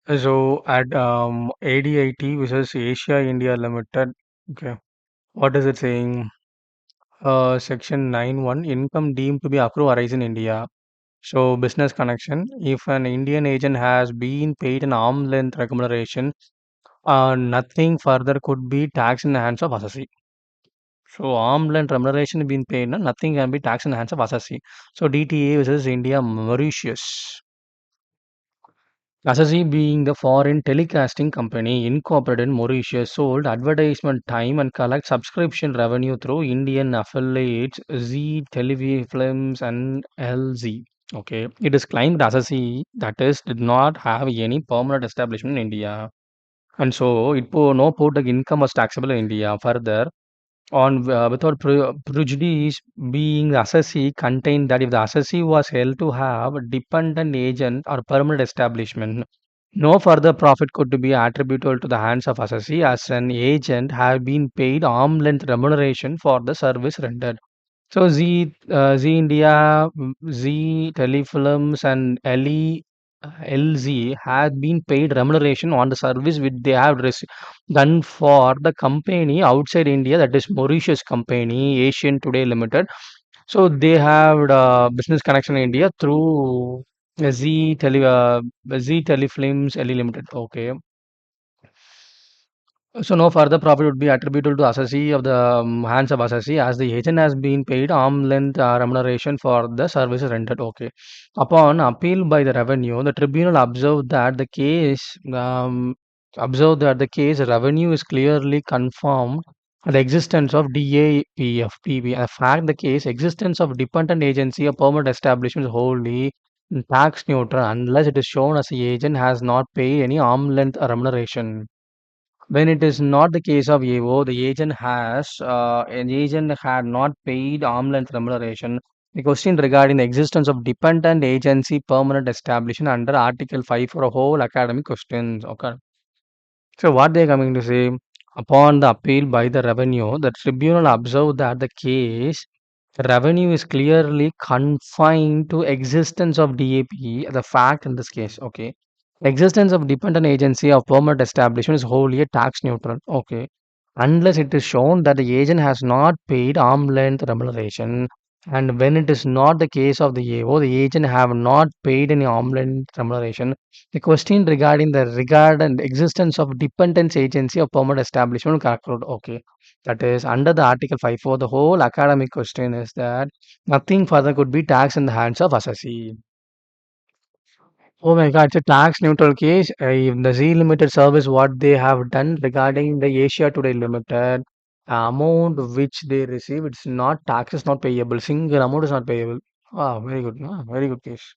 So at ADIT versus Asia India Limited, okay, what is it saying? Section 9(1) income deemed to be accrue arise in India. So business connection, if an Indian agent has been paid an arm length remuneration, nothing further could be taxed in the hands of assessee. So arm length remuneration being paid, nothing can be taxed in the hands of assessee. So DTA versus India Mauritius. Assassi being the foreign telecasting company incorporated in Mauritius sold advertisement time and collect subscription revenue through Indian affiliates Z Telefilms and LZ. Okay, it is claimed that Assassi that is did not have any permanent establishment in India, and so no put the income was taxable in India. Further, on without prejudice being the assessee contained that if the assessee was held to have a dependent agent or permanent establishment, no further profit could be attributable to the hands of assessee as an agent have been paid arm length remuneration for the service rendered. So Z India, Z Telefilms and LZ had been paid remuneration on the service which they have done for the company outside India, that is Mauritius company, Asian Today Limited. So they have business connection in India through Z Telefilms LE Limited. Okay. So no further profit would be attributable to assessee of the hands of assessee as the agent has been paid arm length remuneration for the services rendered. Okay. Upon appeal by the revenue, the tribunal observed that the case revenue is clearly confirmed the existence of DAPFPB. In fact, the case existence of dependent agency or permanent establishment is wholly tax neutral unless it is shown as the agent has not paid any arm length remuneration. When it is not the case of AO, an agent had not paid arm length remuneration. The question regarding the existence of dependent agency permanent establishment under Article 5 for a whole academic questions. Okay. So what they are coming to say, upon the appeal by the revenue, the tribunal observed that the case revenue is clearly confined to existence of DAP, the fact in this case. Okay. Existence of dependent agency of permanent establishment is wholly a tax neutral. Okay. Unless it is shown that the agent has not paid arm length remuneration. And when it is not the case of the AO, the agent have not paid any arm length remuneration. The question regarding the regard and existence of dependence agency of permanent establishment conclude. Okay. That is under the Article 5.4, the whole academic question is that nothing further could be taxed in the hands of assessee. Oh my God, it's a tax neutral case. If the Z Limited service, what they have done regarding the Asia Today Limited, amount which they receive, it's not taxes not payable. Single amount is not payable. Ah, very good. Ah, very good case.